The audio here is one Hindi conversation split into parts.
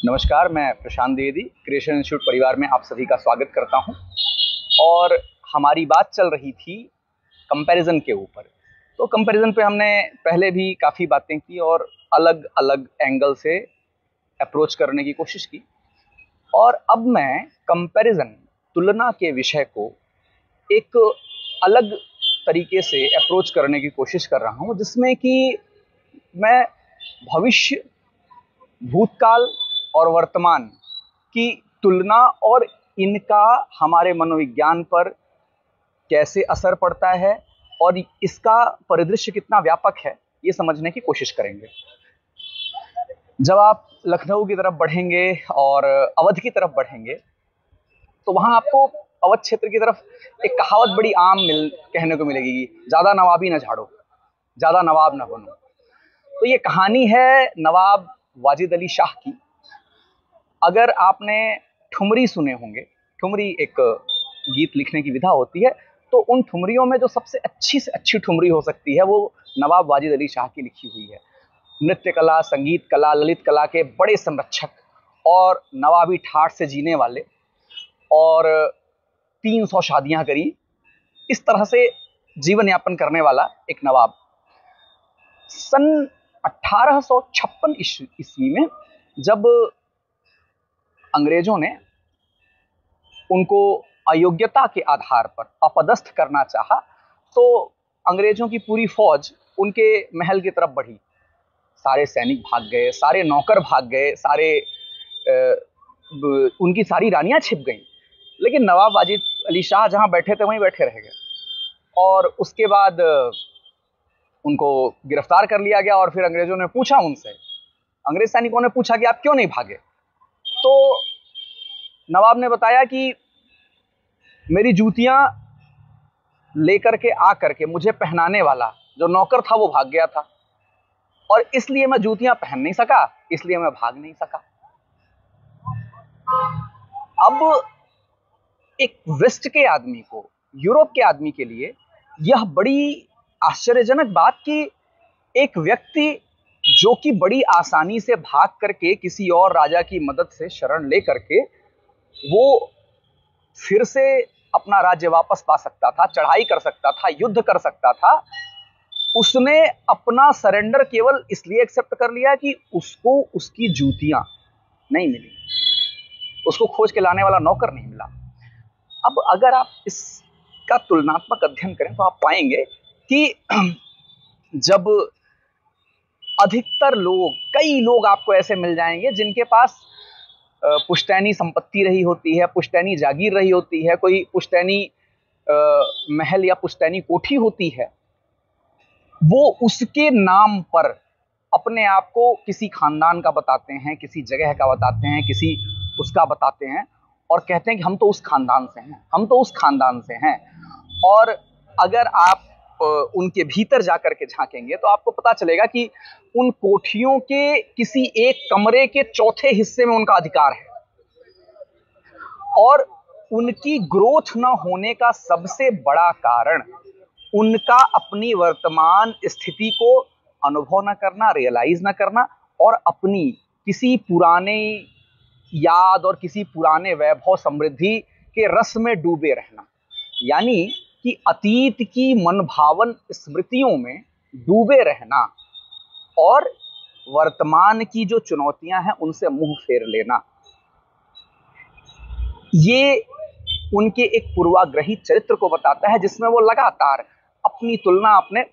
नमस्कार, मैं प्रशांत द्विवेदी क्रिएशन इंस्टीट्यूट परिवार में आप सभी का स्वागत करता हूं। और हमारी बात चल रही थी कंपैरिजन के ऊपर। तो कंपैरिजन पे हमने पहले भी काफ़ी बातें की और अलग अलग एंगल से अप्रोच करने की कोशिश की। और अब मैं कंपैरिजन, तुलना के विषय को एक अलग तरीके से अप्रोच करने की कोशिश कर रहा हूं, जिसमें कि मैं भविष्य, भूतकाल और वर्तमान की तुलना और इनका हमारे मनोविज्ञान पर कैसे असर पड़ता है और इसका परिदृश्य कितना व्यापक है, ये समझने की कोशिश करेंगे। जब आप लखनऊ की तरफ बढ़ेंगे और अवध की तरफ बढ़ेंगे तो वहाँ आपको अवध क्षेत्र की तरफ एक कहावत बड़ी आम कहने को मिलेगी, ज़्यादा नवाबी न झाड़ो, ज़्यादा नवाब न बनो। तो ये कहानी है नवाब वाजिद अली शाह की। अगर आपने ठुमरी सुने होंगे, ठुमरी एक गीत लिखने की विधा होती है, तो उन ठुमरियों में जो सबसे अच्छी से अच्छी ठुमरी हो सकती है वो नवाब वाजिद अली शाह की लिखी हुई है। नृत्य कला, संगीत कला, ललित कला के बड़े संरक्षक और नवाबी ठाठ से जीने वाले और 300 शादियां करी, इस तरह से जीवन यापन करने वाला एक नवाब। सन 1856 ईस्वी में जब अंग्रेजों ने उनको अयोग्यता के आधार पर अपदस्थ करना चाहा, तो अंग्रेजों की पूरी फौज उनके महल की तरफ बढ़ी। सारे सैनिक भाग गए, सारे नौकर भाग गए, उनकी सारी रानियां छिप गईं, लेकिन नवाब वाजिद अली शाह जहां बैठे थे वहीं बैठे रह गए। और उसके बाद उनको गिरफ्तार कर लिया गया और फिर अंग्रेजों ने पूछा उनसे, अंग्रेज सैनिकों ने पूछा कि आप क्यों नहीं भागे। तो नवाब ने बताया कि मेरी जूतियां लेकर के आकर के मुझे पहनाने वाला जो नौकर था वो भाग गया था, और इसलिए मैं जूतियां पहन नहीं सका, इसलिए मैं भाग नहीं सका। अब एक वेस्ट के आदमी को, यूरोप के आदमी के लिए यह बड़ी आश्चर्यजनक बात कि एक व्यक्ति जो कि बड़ी आसानी से भाग करके किसी और राजा की मदद से शरण ले करके वो फिर से अपना राज्य वापस पा सकता था, चढ़ाई कर सकता था, युद्ध कर सकता था, उसने अपना सरेंडर केवल इसलिए एक्सेप्ट कर लिया कि उसको उसकी जूतियां नहीं मिली, उसको खोज के लाने वाला नौकर नहीं मिला। अब अगर आप इसका तुलनात्मक अध्ययन करें तो आप पाएंगे कि जब अधिकतर लोग, कई लोग आपको ऐसे मिल जाएंगे जिनके पास पुश्तैनी संपत्ति रही होती है, पुश्तैनी जागीर रही होती है, कोई पुश्तैनी महल या पुश्तैनी कोठी होती है, वो उसके नाम पर अपने आप को किसी खानदान का बताते हैं, किसी जगह का बताते हैं, किसी उसका बताते हैं और कहते हैं कि हम तो उस खानदान से हैं, हम तो उस खानदान से हैं। और अगर आप उनके भीतर जाकर के झांकेंगे तो आपको पता चलेगा कि उन कोठियों के किसी एक कमरे के चौथे हिस्से में उनका अधिकार है। और उनकी ग्रोथ न होने का सबसे बड़ा कारण उनका अपनी वर्तमान स्थिति को अनुभव न करना, रियलाइज न करना और अपनी किसी पुराने याद और किसी पुराने वैभव समृद्धि के रस में डूबे रहना, यानी कि अतीत की मनभावन स्मृतियों में डूबे रहना और वर्तमान की जो चुनौतियां हैं उनसे मुंह फेर लेना। ये उनके एक पूर्वाग्रही चरित्र को बताता है, जिसमें वो लगातार अपनी तुलना अपने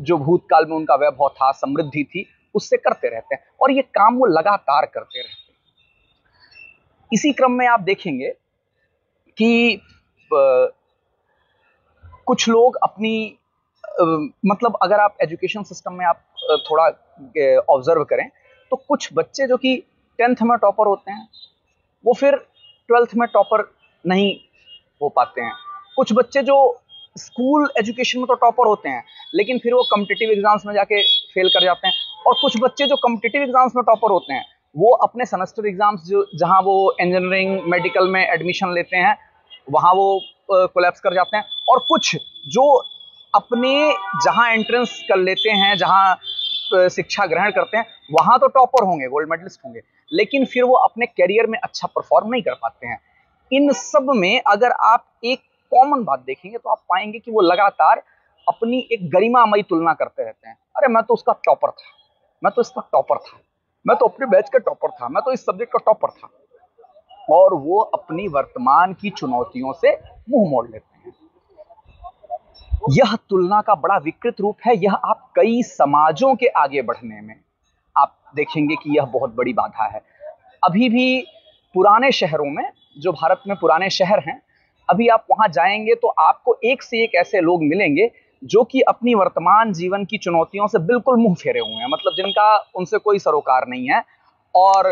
जो भूतकाल में उनका वैभव था, समृद्धि थी, उससे करते रहते हैं और ये काम वो लगातार करते रहते हैं। इसी क्रम में आप देखेंगे कि कुछ लोग अपनी मतलब अगर आप एजुकेशन सिस्टम में आप थोड़ा ऑब्जर्व करें तो कुछ बच्चे जो कि 10th में टॉपर होते हैं वो फिर 12th में टॉपर नहीं हो पाते हैं। कुछ बच्चे जो स्कूल एजुकेशन में तो टॉपर होते हैं लेकिन फिर वो कॉम्पिटिटिव एग्जाम्स में जाके फेल कर जाते हैं। और कुछ बच्चे जो कॉम्पिटिटिव एग्जाम्स में टॉपर होते हैं वो अपने सेमेस्टर एग्जाम्स जो जहां वो इंजीनियरिंग, मेडिकल में एडमिशन लेते हैं वहां वो कोलैप्स कर जाते हैं। और कुछ जो अपने जहां एंट्रेंस कर लेते हैं, जहां शिक्षा ग्रहण करते हैं वहां तो टॉपर होंगे, गोल्ड मेडलिस्ट होंगे, लेकिन फिर वो अपने करियर में अच्छा परफॉर्म नहीं कर पाते हैं। इन सब में अगर आप एक कॉमन बात देखेंगे तो आप पाएंगे कि वो लगातार अपनी एक गरिमामयी तुलना करते रहते हैं। अरे मैं तो उसका टॉपर था, मैं तो इसका टॉपर था, मैं तो अपने बैच का टॉपर था, मैं तो इस सब्जेक्ट का टॉपर था, और वो अपनी वर्तमान की चुनौतियों से मुंह मोड़ लेते हैं। यह तुलना का बड़ा विकृत रूप है। यह आप कई समाजों के आगे बढ़ने में आप देखेंगे कि यह बहुत बड़ी बाधा है। अभी भी पुराने शहरों में, जो भारत में पुराने शहर हैं, अभी आप वहां जाएंगे तो आपको एक से एक ऐसे लोग मिलेंगे जो कि अपनी वर्तमान जीवन की चुनौतियों से बिल्कुल मुंह फेरे हुए हैं, मतलब जिनका उनसे कोई सरोकार नहीं है, और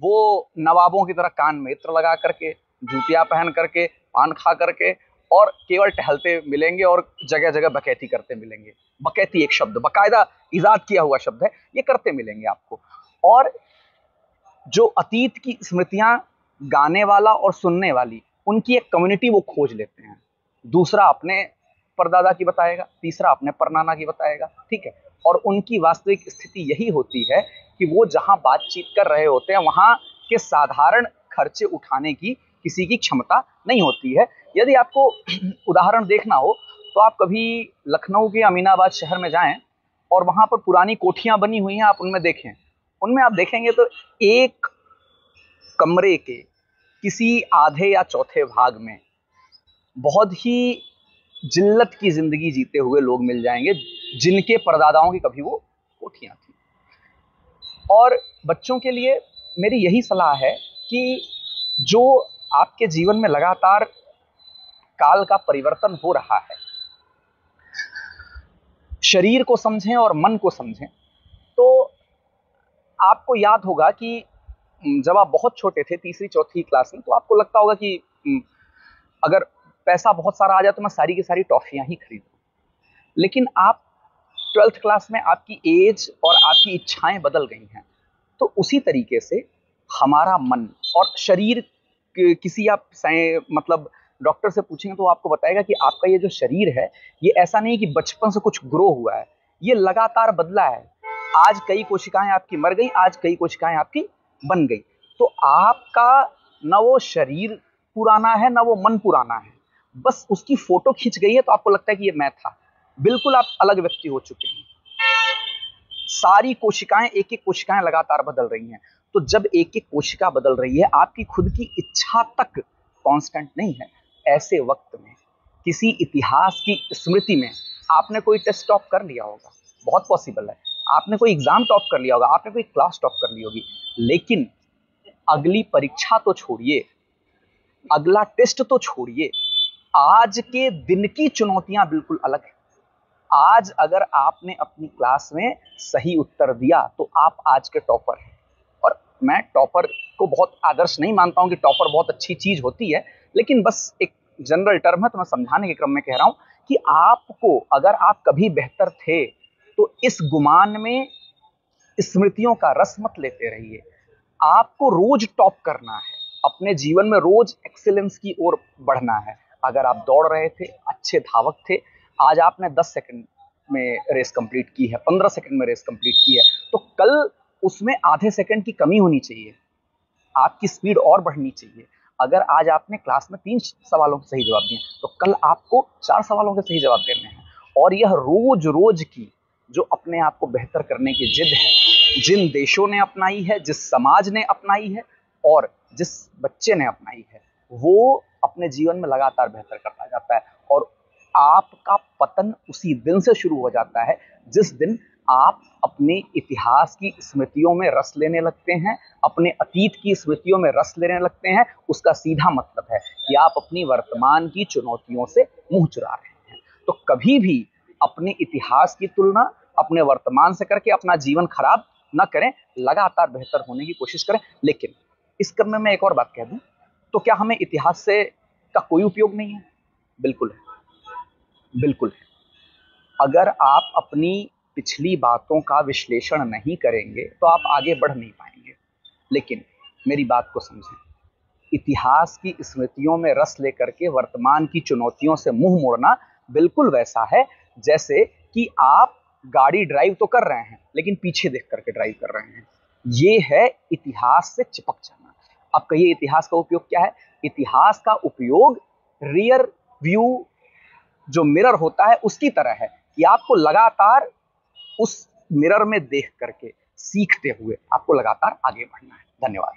वो नवाबों की तरह कान में इत्र लगा करके, जूतियां पहन करके, पान खा करके और केवल टहलते मिलेंगे और जगह जगह बकैती करते मिलेंगे। बकैती एक शब्द बाकायदा इजाद किया हुआ शब्द है, ये करते मिलेंगे आपको। और जो अतीत की स्मृतियां गाने वाला और सुनने वाली, उनकी एक कम्युनिटी वो खोज लेते हैं। दूसरा अपने परदादा की बताएगा, तीसरा अपने परनाना की बताएगा, ठीक है। और उनकी वास्तविक स्थिति यही होती है कि वो जहां बातचीत कर रहे होते हैं वहां के साधारण खर्चे उठाने की किसी की क्षमता नहीं होती है। यदि आपको उदाहरण देखना हो तो आप कभी लखनऊ के अमीनाबाद शहर में जाएं और वहां पर पुरानी कोठियां बनी हुई हैं, आप उनमें देखें, उनमें आप देखेंगे तो एक कमरे के किसी आधे या चौथे भाग में बहुत ही जिल्लत की जिंदगी जीते हुए लोग मिल जाएंगे जिनके परदादाओं की कभी वो कोठियां थी। और बच्चों के लिए मेरी यही सलाह है कि जो आपके जीवन में लगातार काल का परिवर्तन हो रहा है, शरीर को समझें और मन को समझें। तो आपको याद होगा कि जब आप बहुत छोटे थे, तीसरी चौथी क्लास में, तो आपको लगता होगा कि अगर पैसा बहुत सारा आ जाए तो मैं सारी की सारी टॉफियां ही खरीदूं। लेकिन आप 12th क्लास में आपकी एज और आपकी इच्छाएं बदल गई हैं। तो उसी तरीके से हमारा मन और शरीर, किसी आप मतलब डॉक्टर से पूछेंगे तो आपको बताएगा कि आपका ये जो शरीर है, ये ऐसा नहीं कि बचपन से कुछ ग्रो हुआ है, ये लगातार बदला है। आज कई कोशिकाएं आपकी मर गई, आज कई कोशिकाएं आपकी बन गई। तो आपका न वो शरीर पुराना है, न वो मन पुराना है, बस उसकी फोटो खींच गई है तो आपको लगता है कि ये मैं था। बिल्कुल आप अलग व्यक्ति हो चुके हैं। सारी कोशिकाएं, एक एक कोशिकाएं लगातार बदल रही हैं। तो जब एक एक कोशिका बदल रही है, आपकी खुद की इच्छा तक कांस्टेंट नहीं है। ऐसे वक्त में किसी इतिहास की स्मृति में आपने कोई टेस्ट टॉप कर लिया होगा, बहुत पॉसिबल है, आपने कोई एग्जाम टॉप कर लिया होगा, आपने कोई क्लास टॉप कर ली होगी, लेकिन अगली परीक्षा तो छोड़िए, अगला टेस्ट तो छोड़िए, आज के दिन की चुनौतियां बिल्कुल अलग है। आज अगर आपने अपनी क्लास में सही उत्तर दिया तो आप आज के टॉपर हैं। और मैं टॉपर को बहुत आदर्श नहीं मानता हूं कि टॉपर बहुत अच्छी चीज होती है, लेकिन बस एक जनरल टर्म है, तो मैं समझाने के क्रम में कह रहा हूं कि आपको, अगर आप कभी बेहतर थे तो इस गुमान में स्मृतियों का रस मत लेते रहिए। आपको रोज टॉप करना है, अपने जीवन में रोज एक्सीलेंस की ओर बढ़ना है। अगर आप दौड़ रहे थे, अच्छे धावक थे, आज आपने 10 सेकंड में रेस कंप्लीट की है, 15 सेकंड में रेस कंप्लीट की है, तो कल उसमें आधे सेकंड की कमी होनी चाहिए, आपकी स्पीड और बढ़नी चाहिए। अगर आज आपने क्लास में 3 सवालों के सही जवाब दिए तो कल आपको 4 सवालों के सही जवाब देने हैं। और यह रोज रोज की जो अपने आप को बेहतर करने की जिद है, जिन देशों ने अपनाई है, जिस समाज ने अपनाई है और जिस बच्चे ने अपनाई है, वो अपने जीवन में लगातार बेहतर करता जाता है। और आपका पतन उसी दिन से शुरू हो जाता है जिस दिन आप अपने इतिहास की स्मृतियों में रस लेने लगते हैं, अपने अतीत की स्मृतियों में रस लेने लगते हैं। उसका सीधा मतलब है कि आप अपनी वर्तमान की चुनौतियों से मुंह चुरा रहे हैं। तो कभी भी अपने इतिहास की तुलना अपने वर्तमान से करके अपना जीवन खराब न करें, लगातार बेहतर होने की कोशिश करें। लेकिन इस क्रम में मैं एक और बात कह दूं, तो क्या हमें इतिहास से का कोई उपयोग नहीं है? बिल्कुल है, बिल्कुल है। अगर आप अपनी पिछली बातों का विश्लेषण नहीं करेंगे तो आप आगे बढ़ नहीं पाएंगे। लेकिन मेरी बात को समझें, इतिहास की स्मृतियों में रस लेकर के वर्तमान की चुनौतियों से मुंह मोड़ना बिल्कुल वैसा है जैसे कि आप गाड़ी ड्राइव तो कर रहे हैं लेकिन पीछे देख करके ड्राइव कर रहे हैं। ये है इतिहास से चिपक जाना। अब कहिए इतिहास का उपयोग क्या है? इतिहास का उपयोग रियर व्यू जो मिरर होता है उसकी तरह है कि आपको लगातार उस मिरर में देख करके सीखते हुए आपको लगातार आगे बढ़ना है। धन्यवाद।